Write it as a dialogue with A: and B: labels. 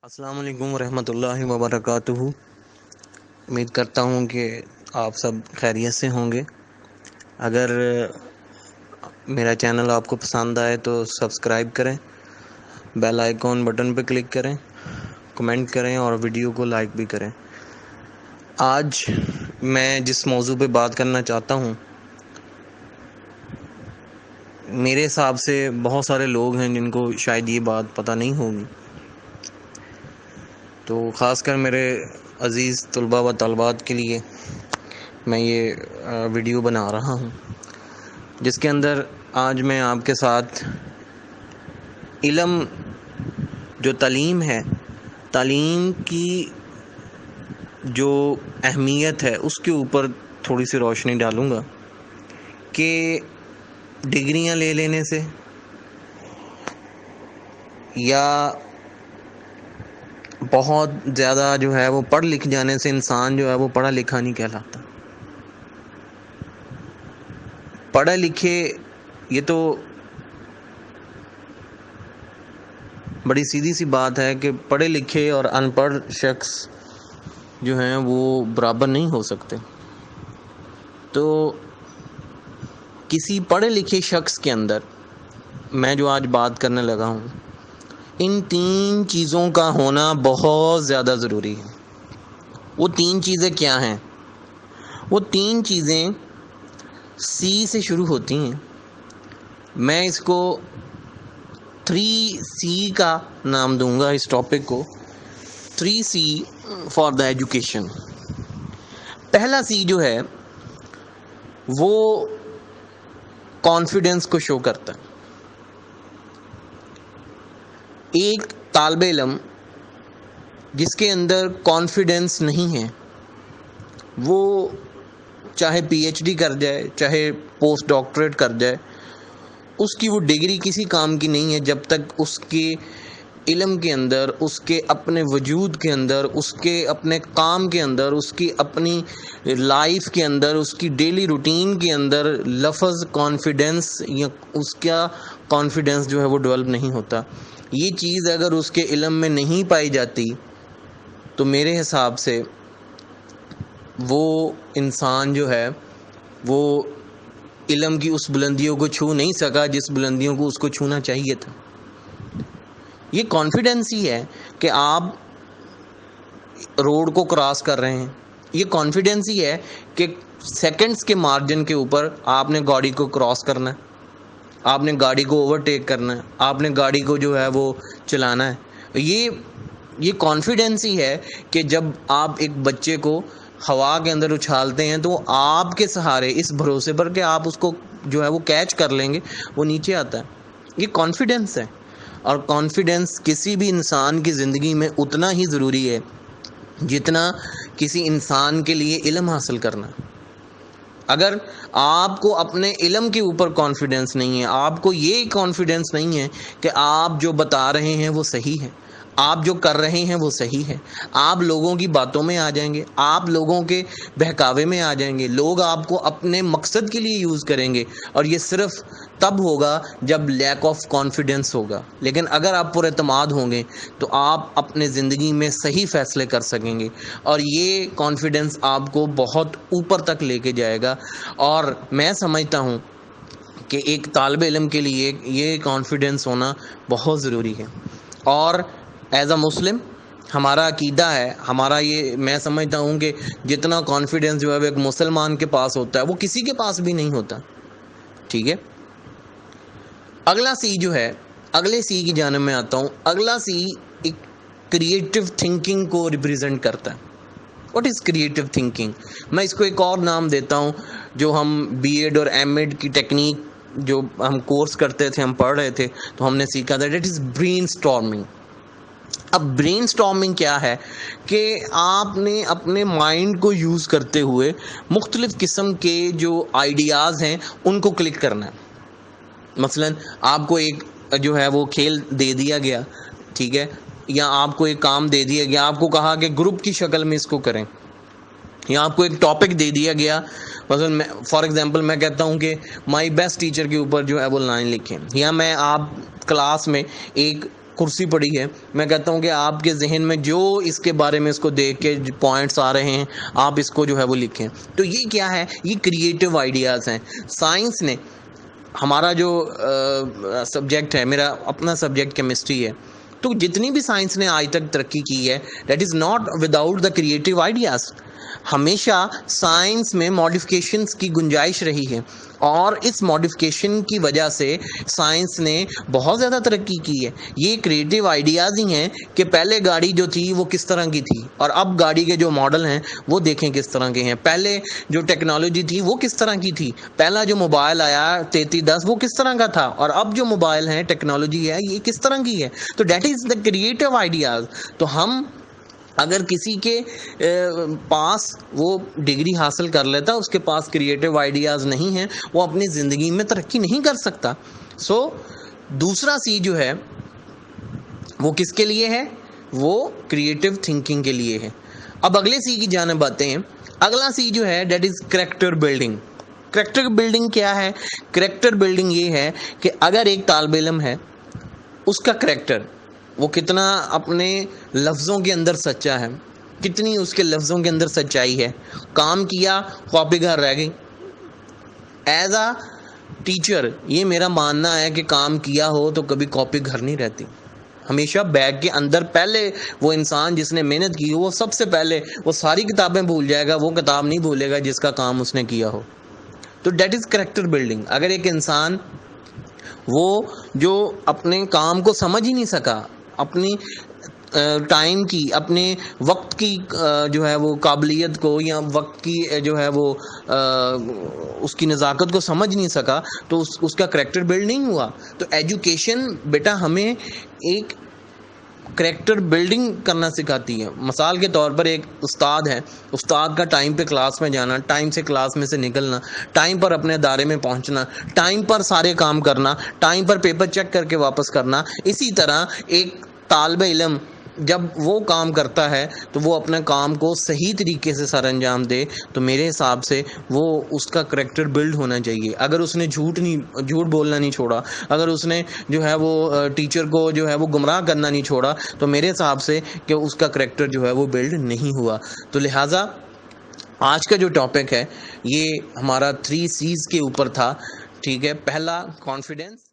A: السلام علیکم ورحمۃ اللہ وبرکاتہ۔ امید کرتا ہوں کہ آپ سب خیریت سے ہوں گے۔ اگر میرا چینل آپ کو پسند آئے تو سبسکرائب کریں، بیل آئیکن بٹن پہ کلک کریں، کمنٹ کریں اور ویڈیو کو لائک بھی کریں۔ آج میں جس موضوع پہ بات کرنا چاہتا ہوں، میرے حساب سے بہت سارے لوگ ہیں جن کو شاید یہ بات پتہ نہیں ہوگی، تو خاص کر میرے عزیز طلباء و طالبات کے لیے میں یہ ویڈیو بنا رہا ہوں، جس کے اندر آج میں آپ کے ساتھ علم جو تعلیم ہے، تعلیم کی جو اہمیت ہے اس کے اوپر تھوڑی سی روشنی ڈالوں گا کہ ڈگریاں لے لینے سے یا بہت زیادہ جو ہے وہ پڑھ لکھ جانے سے انسان جو ہے وہ پڑھا لکھا نہیں کہلاتا۔ پڑھے لکھے یہ تو بڑی سیدھی سی بات ہے کہ پڑھے لکھے اور ان پڑھ شخص جو ہیں وہ برابر نہیں ہو سکتے۔ تو کسی پڑھے لکھے شخص کے اندر میں جو آج بات کرنے لگا ہوں، ان تین چیزوں کا ہونا بہت زیادہ ضروری ہے۔ وہ تین چیزیں کیا ہیں؟ وہ تین چیزیں سی سے شروع ہوتی ہیں۔ میں اس کو 3C کا نام دوں گا، اس ٹاپک کو 3C فار دا ایجوکیشن۔ پہلا سی جو ہے وہ کانفیڈنس کو شو کرتا ہے۔ ایک طالب علم جس کے اندر کانفیڈنس نہیں ہے، وہ چاہے PhD کر جائے، چاہے پوسٹ ڈاکٹریٹ کر جائے، اس کی وہ ڈگری کسی کام کی نہیں ہے جب تک اس کے علم کے اندر، اس کے اپنے وجود کے اندر، اس کے اپنے کام کے اندر، اس کی اپنی لائف کے اندر، اس کی ڈیلی روٹین کے اندر لفظ کانفیڈنس یا اس کا کانفیڈنس جو ہے وہ ڈیولپ نہیں ہوتا۔ یہ چیز اگر اس کے علم میں نہیں پائی جاتی تو میرے حساب سے وہ انسان جو ہے وہ علم کی اس بلندیوں کو چھو نہیں سکا جس بلندیوں کو اس کو چھونا چاہیے تھا۔ یہ کانفیڈنس ہی ہے کہ آپ روڈ کو کراس کر رہے ہیں، یہ کانفیڈنس ہی ہے کہ سیکنڈز کے مارجن کے اوپر آپ نے گاڑی کو کراس کرنا ہے، آپ نے گاڑی کو اوورٹیک کرنا ہے، آپ نے گاڑی کو جو ہے وہ چلانا ہے۔ یہ کانفیڈنس ہی ہے کہ جب آپ ایک بچے کو ہوا کے اندر اچھالتے ہیں تو آپ کے سہارے اس بھروسے پر کہ آپ اس کو جو ہے وہ کیچ کر لیں گے، وہ نیچے آتا ہے۔ یہ کانفیڈنس ہے، اور کانفیڈنس کسی بھی انسان کی زندگی میں اتنا ہی ضروری ہے جتنا کسی انسان کے لیے علم حاصل کرنا۔ اگر آپ کو اپنے علم کے اوپر کانفیڈنس نہیں ہے، آپ کو یہ کانفیڈنس نہیں ہے کہ آپ جو بتا رہے ہیں وہ صحیح ہے، آپ جو کر رہے ہیں وہ صحیح ہے، آپ لوگوں کی باتوں میں آ جائیں گے، آپ لوگوں کے بہکاوے میں آ جائیں گے، لوگ آپ کو اپنے مقصد کے لیے یوز کریں گے، اور یہ صرف تب ہوگا جب لیک آف کانفیڈنس ہوگا۔ لیکن اگر آپ پر اعتماد ہوں گے تو آپ اپنے زندگی میں صحیح فیصلے کر سکیں گے، اور یہ کانفیڈنس آپ کو بہت اوپر تک لے کے جائے گا۔ اور میں سمجھتا ہوں کہ ایک طالب علم کے لیے یہ کانفیڈنس ہونا بہت ضروری ہے۔ اور ایز اے مسلم ہمارا عقیدہ ہے، ہمارا یہ میں سمجھتا ہوں کہ جتنا کانفیڈنس جو ہے ایک مسلمان کے پاس ہوتا ہے وہ کسی کے پاس بھی نہیں ہوتا، ٹھیک ہے۔ اگلا سی جو ہے، اگلے سی کی جانب میں آتا ہوں۔ اگلا سی ایک کریٹیو تھنکنگ کو ریپریزنٹ کرتا ہے۔ What is creative thinking? میں اس کو ایک اور نام دیتا ہوں جو ہم BEd اور MEd کی ٹیکنیک جو ہم کورس کرتے تھے، ہم پڑھ رہے تھے تو ہم نے سیکھا تھا، دیٹ از برین اسٹارمنگ۔ اب برین اسٹارمنگ کیا ہے کہ آپ نے اپنے مائنڈ کو یوز کرتے ہوئے مختلف قسم کے جو آئیڈیاز ہیں ان کو کلک کرنا ہے۔ مثلا آپ کو ایک جو ہے وہ کھیل دے دیا گیا، ٹھیک ہے، یا آپ کو ایک کام دے دیا گیا، آپ کو کہا کہ گروپ کی شکل میں اس کو کریں، یا آپ کو ایک ٹاپک دے دیا گیا، مثلا فار ایگزامپل میں کہتا ہوں کہ مائی بیسٹ ٹیچر کے اوپر جو ہے وہ لائن لکھیں، یا میں آپ کلاس میں ایک کرسی پڑی ہے، میں کہتا ہوں کہ آپ کے ذہن میں جو اس کے بارے میں اس کو دیکھ کے پوائنٹس آ رہے ہیں آپ اس کو جو ہے وہ لکھیں. تو یہ کیا ہے؟ یہ کریٹو آئیڈیاز ہیں. سائنس نے، ہمارا جو سبجیکٹ ہے، میرا اپنا سبجیکٹ کیمسٹری ہے، تو جتنی بھی سائنس نے آج تک ترقی کی ہے that is not without the creative ideas. ہمیشہ سائنس میں ماڈیفکیشنز کی گنجائش رہی ہے، اور اس ماڈیفکیشن کی وجہ سے سائنس نے بہت زیادہ ترقی کی ہے. یہ کریٹو آئیڈیاز ہی ہیں کہ پہلے گاڑی جو تھی وہ کس طرح کی تھی، اور اب گاڑی کے جو ماڈل ہیں وہ دیکھیں کس طرح کے ہیں. پہلے جو ٹیکنالوجی تھی وہ کس طرح کی تھی، پہلا جو موبائل آیا 3310 وہ کس طرح کا تھا، اور اب جو موبائل ہے ٹیکنالوجی ہے یہ کس طرح کی ہے. تو that is the creative ideas. تو ہم اگر کسی کے پاس وہ ڈگری حاصل کر لیتا، اس کے پاس کریٹو آئیڈیاز نہیں ہیں، وہ اپنی زندگی میں ترقی نہیں کر سکتا. سو دوسرا سی جو ہے وہ کس کے لیے ہے؟ وہ کریٹو تھنکنگ کے لیے ہے. اب اگلے سی کی جانب آتے ہیں. اگلا سی جو ہے that is character building. Character building کیا ہے؟ کریکٹر بلڈنگ یہ ہے کہ اگر ایک طالب علم ہے، اس کا کریکٹر وہ کتنا اپنے لفظوں کے اندر سچا ہے، کتنی اس کے لفظوں کے اندر سچائی ہے. کام کیا، کاپی گھر رہ گئی. ایز اے ٹیچر یہ میرا ماننا ہے کہ کام کیا ہو تو کبھی کاپی گھر نہیں رہتی. ہمیشہ بیگ کے اندر پہلے وہ انسان جس نے محنت کی وہ سب سے پہلے وہ ساری کتابیں بھول جائے گا، وہ کتاب نہیں بھولے گا جس کا کام اس نے کیا ہو. تو دیٹ از کریکٹر بلڈنگ. اگر ایک انسان وہ جو اپنے کام کو سمجھ ہی نہیں سکا، اپنی ٹائم کی، اپنے وقت کی جو ہے وہ قابلیت کو، یا وقت کی جو ہے وہ اس کی نزاکت کو سمجھ نہیں سکا، تو اس کا کریکٹر بلڈ نہیں ہوا. تو ایجوکیشن بیٹا ہمیں ایک کریکٹر بلڈنگ کرنا سکھاتی ہے. مثال کے طور پر ایک استاد ہے، استاد کا ٹائم پہ کلاس میں جانا، ٹائم سے کلاس میں سے نکلنا، ٹائم پر اپنے ادارے میں پہنچنا، ٹائم پر سارے کام کرنا، ٹائم پر پیپر چیک کر کے واپس کرنا. اسی طرح ایک طالب علم جب وہ کام کرتا ہے تو وہ اپنے کام کو صحیح طریقے سے سر انجام دے. تو میرے حساب سے وہ اس کا کریکٹر بلڈ ہونا چاہیے. اگر اس نے جھوٹ بولنا نہیں چھوڑا، اگر اس نے جو ہے وہ ٹیچر کو جو ہے وہ گمراہ کرنا نہیں چھوڑا، تو میرے حساب سے کہ اس کا کریکٹر جو ہے وہ بلڈ نہیں ہوا. تو لہٰذا آج کا جو ٹاپک ہے یہ ہمارا 3 C's کے اوپر تھا. ٹھیک ہے، پہلا کانفیڈنس.